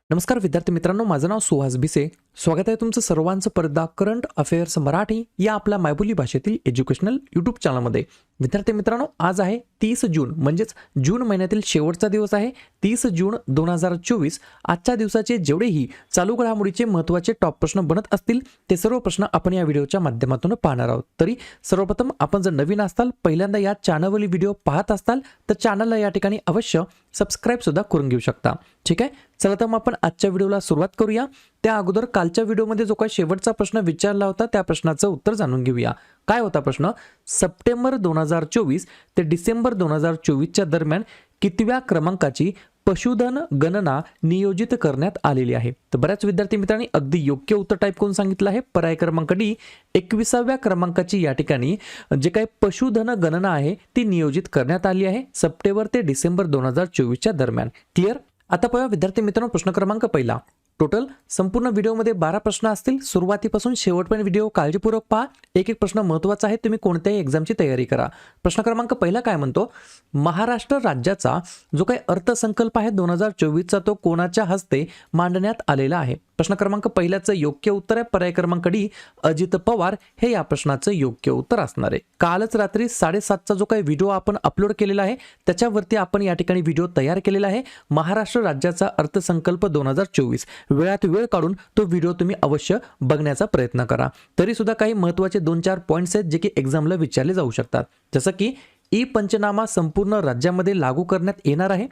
नमस्कार विद्यार्थी मित्रांनो, माझं नाव सुहास भिसे. स्वागत आहे तुमचं सर्वांचं परदा करंट अफेअर्स मराठी या आपल्या मायबोली भाषेतील एज्युकेशनल यूट्यूब चॅनलमध्ये. विद्यार्थी मित्रांनो, आज आहे 30 जून, म्हणजेच जून महिन्यातील शेवटचा दिवस आहे 30 जून 2024. आजच्या दिवसाचे जेवढेही चालू घडामोडीचे महत्त्वाचे टॉप प्रश्न बनत असतील ते सर्व प्रश्न आपण या व्हिडिओच्या माध्यमातून पाहणार आहोत. तरी सर्वप्रथम आपण जर नवीन असाल, पहिल्यांदा या चॅनलवरील व्हिडिओ पाहत असताल तर चॅनलला या ठिकाणी अवश्य सबस्क्राईब सुद्धा करून घेऊ शकता. ठीक आहे, चला तर मग आपण आजच्या व्हिडिओला सुरुवात करूया. त्या अगोदर कालच्या व्हिडिओमध्ये जो काही शेवटचा प्रश्न विचारला होता त्या प्रश्नाचं उत्तर जाणून घेऊया. काय होता प्रश्न? सप्टेंबर 2024 ते डिसेंबर 2024 दरम्यान कितव्या क्रमांकाची पशुधन गणना नियोजित करण्यात आलेली आहे? तर बऱ्याच विद्यार्थी मित्रांनी अगदी योग्य उत्तर टाईप करून सांगितलं आहे. पर्याय क्रमांक डी, 21व्या क्रमांकाची या ठिकाणी जे काही पशुधन गणना आहे ती नियोजित करण्यात आली आहे सप्टेंबर ते डिसेंबर 2024 दरम्यान. क्लिअर? आता पहा विद्यार्थी मित्रांनो, प्रश्न क्रमांक पहिला. टोटल संपूर्ण व्हिडिओमध्ये 12 प्रश्न असतील. सुरुवातीपासून शेवटपर्यंत व्हिडिओ काळजीपूर्वक पहा. एक एक प्रश्न महत्त्वाचा आहे, तुम्ही कोणत्याही एक्झामची तयारी करा. प्रश्न क्रमांक पहिला काय म्हणतो? महाराष्ट्र राज्याचा जो काही अर्थसंकल्प आहे 2024चा तो कोणाच्या हस्ते मांडण्यात आलेला आहे? प्रश्न क्रमांक पहिल्याचं योग्य उत्तर आहे पर्याय क्रमांक डी, अजित पवार हे या प्रश्नाचं योग्य उत्तर असणार आहे. कालच रात्री 7:30चा जो काही व्हिडिओ आपण अपलोड केलेला आहे त्याच्यावरती आपण या ठिकाणी व्हिडिओ तयार केलेला आहे. महाराष्ट्र राज्याचा अर्थसंकल्प 2024. वेळात वेळ काढून तो व्हिडिओ तुम्ही अवश्य बघण्याचा प्रयत्न करा. तरी सुद्धा काही महत्त्वाचे 2-4 पॉईंट्स आहेत जे की एक्झामला विचारले जाऊ शकतात. जसं की ई पंचनामा संपूर्ण राज्यामध्ये लागू करण्यात येणार आहे.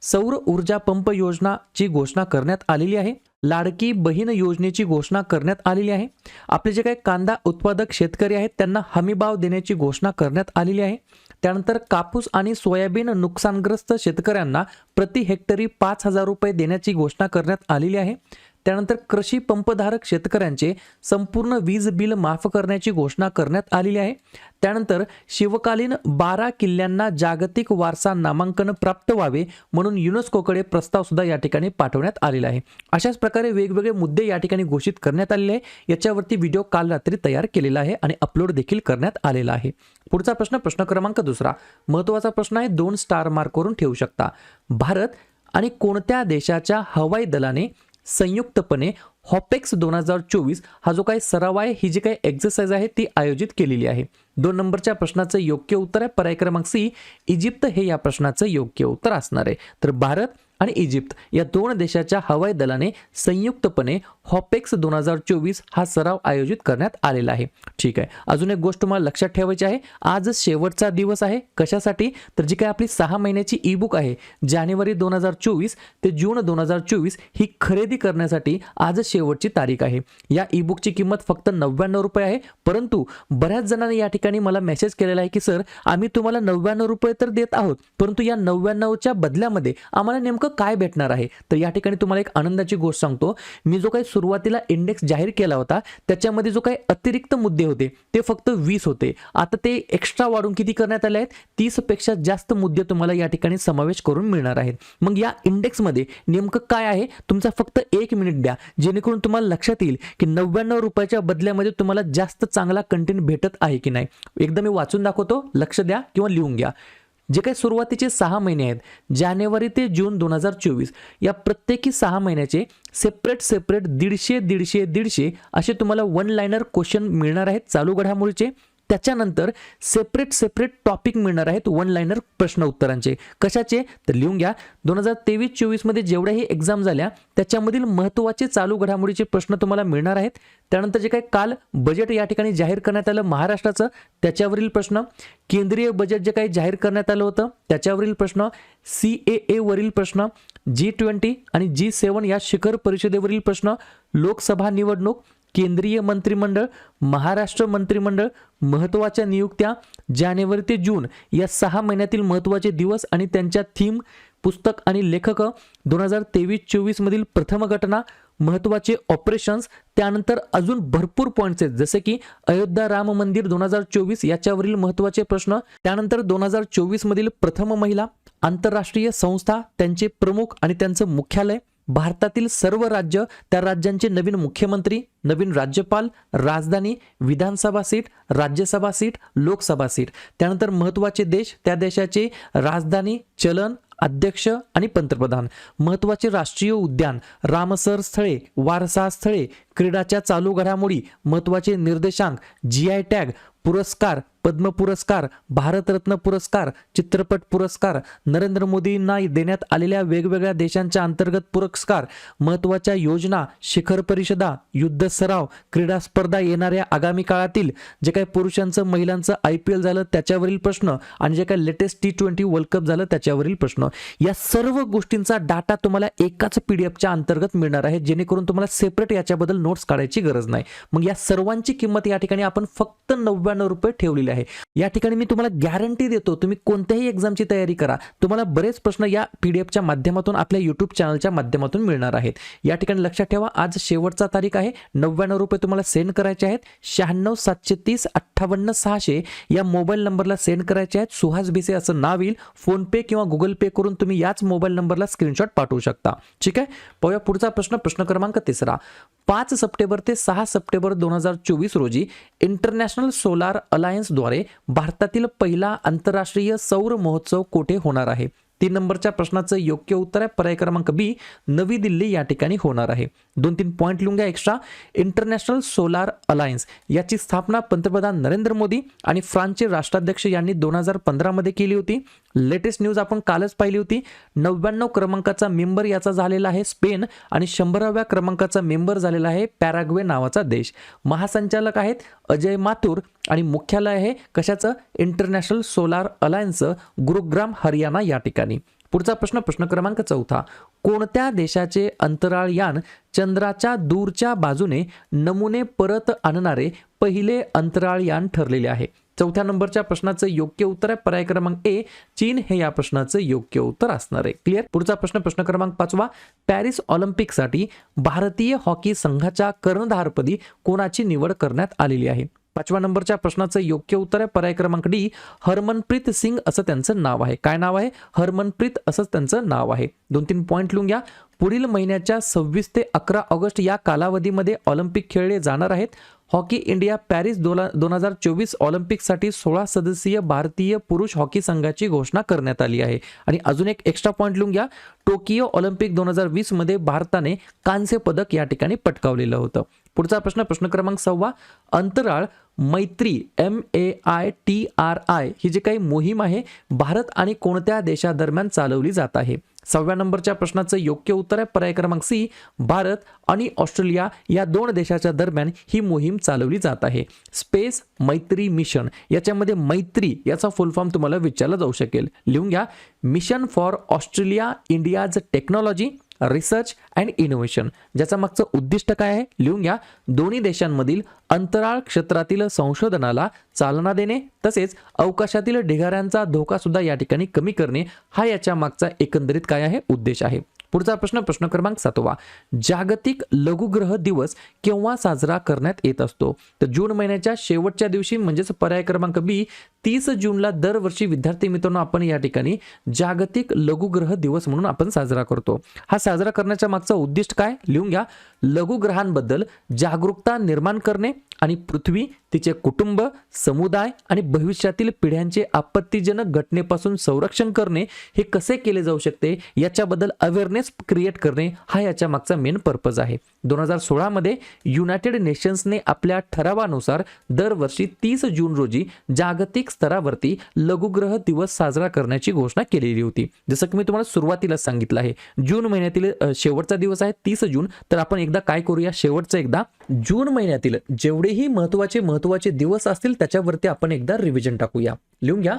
सौर ऊर्जा पंप योजनाची घोषणा करण्यात आलेली आहे. लाडकी बहीण योजनेची घोषणा करण्यात आलेली आहे. आपले जे काही कांदा उत्पादक शेतकरी आहेत त्यांना हमीभाव देण्याची घोषणा करण्यात आलेली आहे. त्यानंतर कापूस आणि सोयाबीन नुकसानग्रस्त शेतकऱ्यांना प्रति हेक्टरी 5,000 रुपये देण्याची घोषणा करण्यात आलेली आहे. त्यानंतर कृषी पंपधारक शेतकऱ्यांचे संपूर्ण वीज बिल माफ करण्याची घोषणा करण्यात आलेली आहे. त्यानंतर शिवकालीन 12 किल्ल्यांना जागतिक वारसा नामांकन प्राप्त व्हावे म्हणून युनेस्कोकडे प्रस्ताव सुद्धा या ठिकाणी पाठवण्यात आलेला आहे. अशाच प्रकारे वेगवेगळे मुद्दे या ठिकाणी घोषित करण्यात आलेले आहे. याच्यावरती व्हिडिओ काल रात्री तयार केलेला आहे आणि अपलोड देखील करण्यात आलेला आहे. पुढचा प्रश्न, प्रश्न क्रमांक दुसरा. महत्त्वाचा प्रश्न आहे, 2 स्टार मार्क करून ठेवू शकता. भारत आणि कोणत्या देशाच्या हवाई दलाने संयुक्तपणे हॉपेक्स 2024 हा जो काही सराव आहे, ही जी काही एक्सरसाइज आहे ती आयोजित केलेली आहे? 2 नंबरच्या प्रश्नाचं योग्य उत्तर आहे पर्याय क्रमांक सी, इजिप्त हे या प्रश्नाचं योग्य उत्तर असणार आहे. तर भारत आणि इजिप्त या 2 देशाच्या हवाई दलाने संयुक्तपणे हॉपेक्स 2024 हा सराव आयोजित करण्यात आलेला आहे. ठीक आहे, अजून एक गोष्ट तुम्हाला लक्षात ठेवायची आहे, आज शेवटचा दिवस आहे. कशासाठी? तर जी काही आपली 6 महिन्याची ई बुक आहे जानेवारी 2024 ते जून 2024 ही खरेदी करण्यासाठी आज शेवटची तारीख आहे. या ई बुकची किंमत फक्त 99 रुपये आहे. परंतु बऱ्याच जणांनी या ठिकाणी मला मेसेज केलेला आहे की सर, आम्ही तुम्हाला 99 रुपये तर देत आहोत, परंतु या 99च्या बदल्यामध्ये आम्हाला नेमकं काय भेटणार आहे? तर या ठिकाणी तुम्हाला एक आनंदाची गोष्ट सांगतो. मी जो काही सुरुवातीला इंडेक्स जाहीर केला होता त्याच्यामध्ये जो काही अतिरिक्त मुद्दे होते ते फक्त 20 होते. आता ते एक्स्ट्रा वाढून किती करण्यात आले आहेत? 30 पेक्षा जास्त मुद्दे तुम्हाला या ठिकाणी समावेश करून मिळणार आहेत. मग या इंडेक्समध्ये नेमकं काय आहे? तुमचा फक्त 1 मिनिट द्या, जेणेकरून तुम्हाला लक्षात येईल की 99 रुपयाच्या बदल्यामध्ये तुम्हाला जास्त चांगला कंटेंट भेटत आहे की नाही. एकदा मी वाचून दाखवतो, लक्ष द्या किंवा लिहून घ्या. जे काही सुरुवातीचे 6 महिने आहेत जानेवारी ते जून 2024 या प्रत्येकी 6 महिन्याचे सेपरेट 150 असे तुम्हाला 1 लाइनर क्वेश्चन मिळणार आहेत चालू घडामोडीचे. त्याच्यानंतर सेपरेट टॉपिक मिळणार आहेत 1 लाइनर प्रश्न उत्तरांचे. कशाचे? तर लिहून घ्या. 2023-24 मध्ये जेवढ्याही एक्झाम झाल्या त्याच्यामधील महत्त्वाचे चालू घडामोडीचे प्रश्न तुम्हाला मिळणार आहेत. त्यानंतर जे काही काल बजेट या ठिकाणी जाहीर करण्यात आलं महाराष्ट्राचं त्याच्यावरील प्रश्न, केंद्रीय बजेट जे काही जाहीर करण्यात आलं होतं त्याच्यावरील प्रश्न, CAA वरील प्रश्न, G20 आणि G7 या शिखर परिषदेवरील प्रश्न, लोकसभा निवडणूक, केंद्रीय मंत्रिमंडळ, महाराष्ट्र मंत्रिमंडळ, महत्त्वाच्या नियुक्त्या, जानेवारी ते जून या 6 महिन्यातील महत्त्वाचे दिवस आणि त्यांच्या थीम, पुस्तक आणि लेखक, 2023-24 मधील प्रथम घटना, महत्त्वाचे ऑपरेशन्स. त्यानंतर अजून भरपूर पॉईंट्स आहेत जसे की अयोध्या राम मंदिर 2024 याच्यावरील महत्त्वाचे प्रश्न. त्यानंतर 2024 मधील प्रथम महिला, आंतरराष्ट्रीय संस्था, त्यांचे प्रमुख आणि त्यांचं मुख्यालय, भारतातील सर्व राज्य, त्या राज्यांचे नवीन मुख्यमंत्री, नवीन राज्यपाल, राजधानी, Vidhan Sabha seat, Rajya Sabha seat, Lok Sabha seat, त्यानंतर महत्त्वाचे देश, त्या देशाचे राजधानी, चलन, अध्यक्ष आणि पंतप्रधान, महत्त्वाचे राष्ट्रीय उद्यान, रामसर स्थळे, वारसा स्थळे, क्रीडाच्या चालू घडामोडी, महत्त्वाचे निर्देशांक, GI टॅग, पुरस्कार, पद्म पुरस्कार, भारतरत्न पुरस्कार, चित्रपट पुरस्कार, नरेंद्र मोदींना देण्यात आलेल्या वेगवेगळ्या देशांच्या अंतर्गत पुरस्कार, महत्त्वाच्या योजना, शिखर परिषदा, युद्ध सराव, क्रीडा स्पर्धा, येणाऱ्या आगामी काळातील जे काही पुरुषांचं महिलांचं IPL झालं त्याच्यावरील प्रश्न आणि जे काही लेटेस्ट T20 वर्ल्ड कप झालं त्याच्यावरील प्रश्न, या सर्व गोष्टींचा डाटा तुम्हाला एकाच PDFच्या अंतर्गत मिळणार आहे, जेणेकरून तुम्हाला सेपरेट याच्याबद्दल नोट्स काढायची गरज नाही. मग या सर्वांची किंमत या ठिकाणी आपण फक्त 99 रुपये ठेवलेली आहे. या ठिकाणी मी तुम्हाला गॅरंटी देतो, तुम्ही कोणत्याही एक्झामची तयारी करा, तुम्हाला बरेच प्रश्न या PDFच्या माध्यमातून आपल्या YouTube चॅनलच्या माध्यमातून मिळणार आहेत. या ठिकाणी लक्षात ठेवा, आज शेवटचा तारीख आहे. 99 रुपये तुम्हाला सेंड करायचे आहेत. 96 730 58 600 या मोबाईल नंबरला सेंड करायचे आहेत. सुहास भिसे असं नाव येईल. फोन पे किंवा गुगल पे करून तुम्ही याच मोबाईल नंबरला स्क्रीनशॉट पाठवू शकता. ठीक आहे. पाहूया पुढचा प्रश्न. प्रश्न क्रमांक 3. 5 सप्टेंबर ते 6 सप्टेंबर 2024 रोजी इंटरनॅशनल सोलार अलायन्सद्वारे भारतातील पहिला आंतरराष्ट्रीय सौर महोत्सव कोठे होणार आहे? 3 नंबरच्या प्रश्नाचं योग्य उत्तर आहे पर्याय क्रमांक B, नवी दिल्ली या ठिकाणी होणार आहे. 2-3 पॉइंट लिहून घ्या एक्स्ट्रा. इंटरनॅशनल सोलार अलायन्स याची स्थापना पंतप्रधान नरेंद्र मोदी आणि फ्रान्सचे राष्ट्राध्यक्ष यांनी 2015 मध्ये केली होती. लेटेस्ट न्यूज आपण कालच पाहिली होती. 99 क्रमांकाचा मेंबर याचा झालेला आहे स्पेन आणि 100व्या क्रमांकाचा मेंबर झालेला आहे पॅराग्वे नावाचा देश. महासंचालक आहेत अजय माथुर आणि मुख्यालय आहे कशाचं? इंटरनॅशनल सोलार अलायन्सचं गुरुग्राम हरियाणा या ठिकाणी. पुढचा प्रश्न. प्रश्न क्रमांक 4. कोणत्या देशाचे अंतराळ यान चंद्राच्या दूरच्या बाजूने नमुने परत आणणारे पहिले अंतराळ यान ठरलेले आहे? 4थ्या नंबरच्या प्रश्नाचं योग्य उत्तर आहे पर्याय क्रमांक A, चीन हे या प्रश्नाचं योग्य उत्तर असणार आहे. क्लिअर. पुढचा प्रश्न. प्रश्न क्रमांक 5. पॅरिस ऑलिम्पिकसाठी भारतीय हॉकी संघाच्या कर्णधारपदी कोणाची निवड करण्यात आलेली आहे? 5व्या नंबरच्या प्रश्नाचं योग्य उत्तर आहे पर्याय क्रमांक D, हरमनप्रीत सिंग असं त्यांचं नाव आहे. काय नाव आहे? हरमनप्रीत असंच त्यांचं नाव आहे. 2-3 पॉइंट लिहून घ्या. पुढील महिन्याच्या 26 ते 11 ऑगस्ट या कालावधीमध्ये ऑलिम्पिक खेळले जाणार आहेत. हॉकी इंडिया पॅरिस 2024 ऑलिम्पिकसाठी 16 सदस्यीय भारतीय पुरुष हॉकी संघाची घोषणा करण्यात आली आहे. आणि अजून एक एक्स्ट्रा पॉइंट लिहून घ्या. टोकियो ऑलिम्पिक 2020 मध्ये भारताने कांस्य पदक या ठिकाणी पटकावलेलं होतं. पुढचा प्रश्न. प्रश्न क्रमांक 6. अंतराळ मैत्री MAITRI ही जी काही मोहीम आहे भारत आणि कोणत्या देशादरम्यान चालवली जात आहे? 6व्या नंबरच्या प्रश्नाचं योग्य उत्तर आहे पर्याय क्रमांक C, भारत आणि ऑस्ट्रेलिया या 2 देशाच्या दरम्यान ही मोहीम चालवली जात आहे. स्पेस मैत्री मिशन, याच्यामध्ये मैत्री याचा फुल फॉर्म तुम्हाला विचारला जाऊ शकेल. लिहून घ्या. Mission for Australia India's technology research and innovation. ज्याचा मागचं उद्दिष्ट काय आहे? लिहून घ्या. दोन्ही देशांमधील अंतराळ क्षेत्रातील संशोधनाला चालना देणे तसेच अवकाशातील ढिगाऱ्यांचा धोका सुद्धा या ठिकाणी कमी करणे हा याच्या मागचा एकंदरीत काय आहे? उद्देश आहे. पुढचा प्रश्न. प्रश्न क्रमांक 7. जागतिक लघुग्रह दिवस केव्हा साजरा करण्यात येत असतो? तर जून महिन्याच्या शेवटच्या दिवशी म्हणजेच पर्याय क्रमांक B, 30 जूनला दरवर्षी विद्यार्थी मित्रांनो आपण या ठिकाणी जागतिक लघुग्रह दिवस म्हणून आपण साजरा करतो. हा साजरा करण्याच्या मागचा उद्दिष्ट काय? लिहून घ्या. लघुग्रहांबद्दल जागरूकता निर्माण करणे आणि पृथ्वी, तिचे कुटुंब, समुदाय आणि भविष्यातील पिढ्यांचे आपत्तीजनक घटनेपासून संरक्षण करणे हे कसे केले जाऊ शकते याच्याबद्दल अवेअरनेस क्रिएट करणे हा याच्या मागचा मेन पर्पज आहे. 2016 मध्ये युनायटेड नेशन्सने आपल्या ठरावानुसार दरवर्षी 30 जून रोजी जागतिक स्तरावरती लघुग्रह दिवस साजरा करण्याची घोषणा केलेली होती. जसं की मी तुम्हाला सुरुवातीला सांगितलं आहे जून महिन्यातील शेवटचा दिवस आहे 30 जून. तर आपण एकदा काय करूया, शेवटचं एकदा जून महिन्यातील जेवढेही महत्त्वाचे दिवस असतील त्याच्यावरती आपण एकदा रिव्हिजन टाकूया. लिहून घ्या.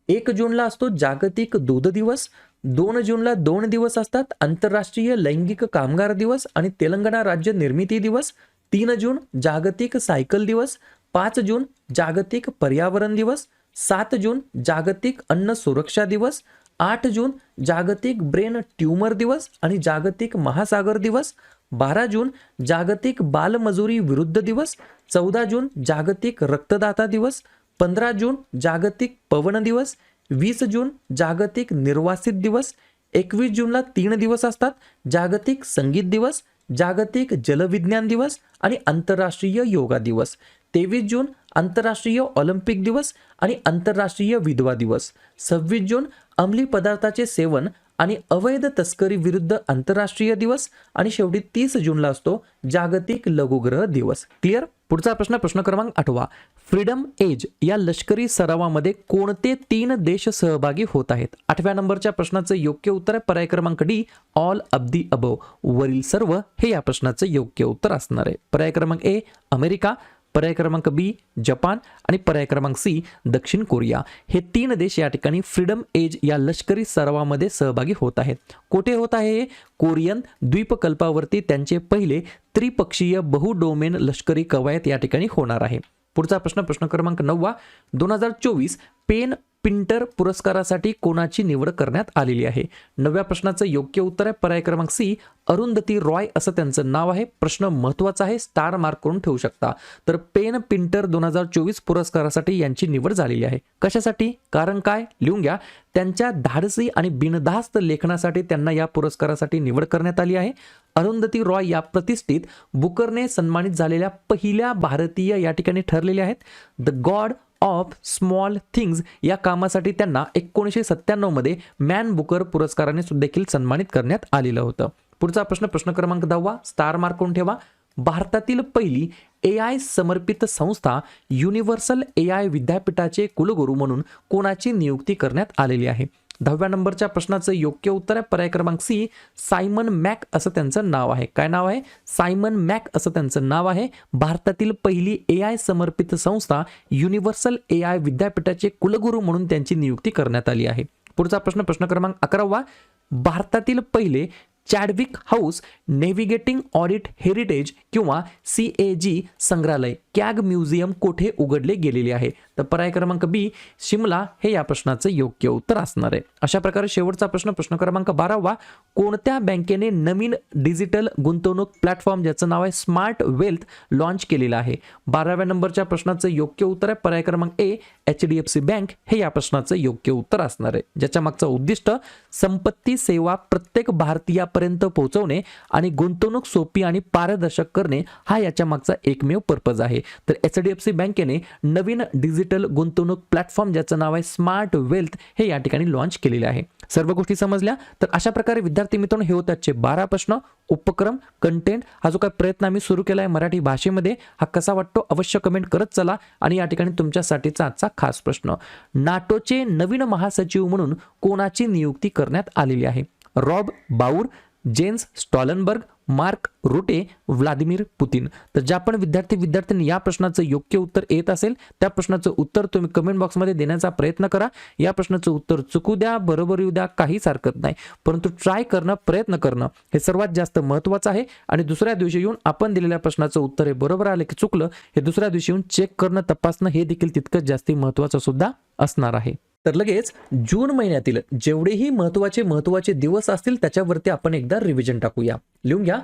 1 जूनला असतो जागतिक दूध दिवस. 2 जूनला 2 दिवस असतात आंतरराष्ट्रीय लैंगिक कामगार दिवस आणि तेलंगणा राज्य निर्मिती दिवस. 3 जून जागतिक सायकल दिवस. 5 जून जागतिक पर्यावरण दिवस. 7 जून जागतिक अन्न सुरक्षा दिवस. 8 जून जागतिक ब्रेन ट्यूमर दिवस आणि जागतिक महासागर दिवस. 12 जून जागतिक बालमजुरी विरुद्ध दिवस. 14 जून जागतिक रक्तदाता दिवस. 15 जून जागतिक पवन दिवस. 20 जून जागतिक निर्वासित दिवस. 21 जूनला 3 दिवस असतात जागतिक संगीत दिवस, जागतिक जलविज्ञान दिवस आणि आंतरराष्ट्रीय योगा दिवस. 23 जून आंतरराष्ट्रीय ऑलिम्पिक दिवस आणि आंतरराष्ट्रीय विधवा दिवस. 26 जून अंमली पदार्थाचे सेवन आणि अवैध तस्करी विरुद्ध आंतरराष्ट्रीय दिवस आणि शेवटी 30 जूनला असतो जागतिक लघुग्रह दिवस. क्लिअर. पुढचा प्रश्न क्रमांक 8. फ्रीडम एज या लष्करी सरावामध्ये कोणते 3 देश सहभागी होत आहेत? 8व्या नंबरच्या प्रश्नाचं योग्य उत्तर आहे पर्याय क्रमांक D, all of the above. वरील सर्व हे या प्रश्नाचं योग्य उत्तर असणार आहे. पर्याय क्रमांक ए अमेरिका, पर्याय क्रमांक बी जपान आणि पर्याय क्रमांक सी दक्षिण कोरिया. हे 3 देश या ठिकाणी फ्रीडम एज या लष्करी सरावामध्ये सहभागी होत आहेत. कुठे होत आहे? कोरियन द्वीपकल्पावरती त्यांचे पहिले त्रिपक्षीय बहुडोमेन लष्करी कवायत या ठिकाणी होणार आहे. पुढचा प्रश्न क्रमांक 9. 2024 पेन पिंटर पुरस्कारासाठी कोणाची निवड करण्यात आलेली आहे? 9व्या प्रश्नाचं योग्य उत्तर आहे पर्याय क्रमांक सी, अरुंधती रॉय असं त्यांचं नाव आहे. प्रश्न महत्त्वाचा आहे, स्टार मार्क करून ठेवू शकता. तर पेन पिंटर 2024 पुरस्कारासाठी यांची निवड झालेली आहे. कशासाठी? कारण काय? लिहून घ्या. त्यांच्या धाडसी आणि बिनधास्त लेखनासाठी त्यांना या पुरस्कारासाठी निवड करण्यात आली आहे. अरुंधती रॉय या प्रतिष्ठित बुकरने सन्मानित झालेल्या पहिल्या भारतीय या ठिकाणी ठरलेल्या आहेत. The God of small things या कामासाठी त्यांना 1997 मध्ये मॅन बुकर पुरस्काराने देखील सन्मानित करण्यात आलेलं होतं. पुढचा प्रश्न क्रमांक 10. स्टार मार्क करून ठेवा. भारतातील पहिली AI समर्पित संस्था युनिव्हर्सल AI विद्यापीठाचे कुलगुरू म्हणून कोणाची नियुक्ती करण्यात आलेली आहे? 10व्या नंबरच्या प्रश्नाचं योग्य उत्तर आहे पर्याय क्रमांक सी, सायमन मॅक असं त्यांचं नाव आहे. काय नाव आहे? सायमन मॅक असं त्यांचं नाव आहे. भारतातील पहिली AI समर्पित संस्था युनिव्हर्सल AI विद्यापीठाचे कुलगुरू म्हणून त्यांची नियुक्ती करण्यात आली आहे. पुढचा प्रश्न क्रमांक 11. भारतातील पहिले चॅडविक हाऊस नेव्हिगेटिंग ऑडिट हेरिटेज किंवा CAG संग्रहालय कॅग म्युझियम कोठे उघडले गेलेले आहे? तर पर्याय क्रमांक बी शिमला हे या प्रश्नाचं योग्य उत्तर असणार आहे. अशा प्रकारे शेवटचा प्रश्न क्रमांक 12. कोणत्या बँकेने नवीन डिजिटल गुंतवणूक प्लॅटफॉर्म ज्याचं नाव आहे स्मार्ट वेल्थ लॉन्च केलेलं आहे? 12व्या नंबरच्या प्रश्नाचं योग्य उत्तर आहे पर्याय क्रमांक ए, HDFC बँक हे या प्रश्नाचं योग्य उत्तर असणार आहे. ज्याच्या मागचं उद्दिष्ट संपत्ती सेवा प्रत्येक भारतीयापर्यंत पोहोचवणे आणि गुंतवणूक सोपी आणि पारदर्शक करणे हा याच्या मागचा एकमेव पर्पज आहे. तर HDFC बँकेने नवीन डिजिटल गुंतवणूक प्लॅटफॉर्म ज्याचं नाव आहे स्मार्ट वेल्थ हे या ठिकाणी लॉन्च केलेले आहे. सर्व गोष्टी समजल्या? तर अशा प्रकारे विद्यार्थी मित्रांनो हे होते आजचे 12 प्रश्न. उपक्रम कंटेंट हा जो काही प्रयत्न आम्ही सुरू केला आहे मराठी भाषेमध्ये हा कसा वाटतो अवश्य कमेंट करत चला. आणि या ठिकाणी तुमच्यासाठीचा आजचा खास प्रश्न, नाटोचे नवीन महासचिव म्हणून कोणाची नियुक्ती करण्यात आलेली आहे? Rob Bauer, Jens स्टॉलनबर्ग, mark रुटे, Vladimir Putin. तर ज्या पण विद्यार्थ्यांनी या प्रश्नाचं योग्य उत्तर येत असेल त्या प्रश्नाचं उत्तर तुम्ही कमेंट बॉक्समध्ये देण्याचा प्रयत्न करा. या प्रश्नाचं उत्तर चुकू द्या, बरोबर येऊ द्या, काहीच हरकत नाही, परंतु ट्राय करणं, प्रयत्न करणं हे सर्वात जास्त महत्त्वाचं आहे. आणि दुसऱ्या दिवशी येऊन आपण दिलेल्या प्रश्नाचं उत्तर हे बरोबर आलं की चुकलं हे दुसऱ्या दिवशी येऊन चेक करणं, तपासणं हे देखील तितकंच जास्त महत्त्वाचं सुद्धा असणार आहे. तर लगेच जून महिन्यातील जेवढेही महत्त्वाचे दिवस असतील त्याच्यावरती आपण एकदा रिव्हिजन टाकूया. लिहून घ्या.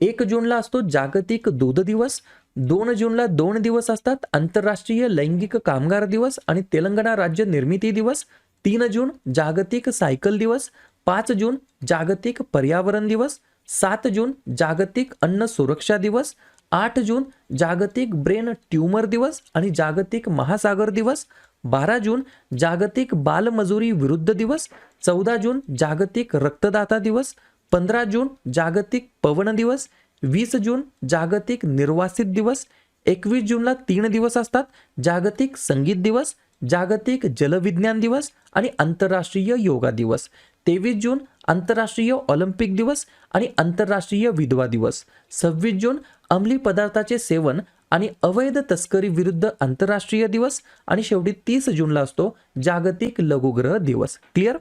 1 जूनला असतो जागतिक दूध दिवस. 2 जूनला 2 दिवस असतात आंतरराष्ट्रीय लैंगिक कामगार दिवस आणि तेलंगणा राज्य निर्मिती दिवस. 3 जून जागतिक सायकल दिवस. 5 जून जागतिक पर्यावरण दिवस. 7 जून जागतिक अन्न सुरक्षा दिवस. 8 जून जागतिक ब्रेन ट्यूमर दिवस आणि जागतिक महासागर दिवस. 12 जून जागतिक बालमजुरी विरुद्ध दिवस. 14 जून जागतिक रक्तदाता दिवस. 15 जून जागतिक पवन दिवस. 20 जून जागतिक निर्वासित दिवस. 21 जूनला 3 दिवस असतात, जागतिक संगीत दिवस, जागतिक जलविज्ञान दिवस आणि आंतरराष्ट्रीय योगा दिवस. 23 जून आंतरराष्ट्रीय ऑलिम्पिक दिवस आणि आंतरराष्ट्रीय विधवा दिवस. 26 जून अंमली पदार्थाचे सेवन आणि अवैध तस्करी विरुद्ध आंतरराष्ट्रीय दिवस आणि शेवटी 30 जूनला असतो जागतिक लघुग्रह दिवस. क्लिअर?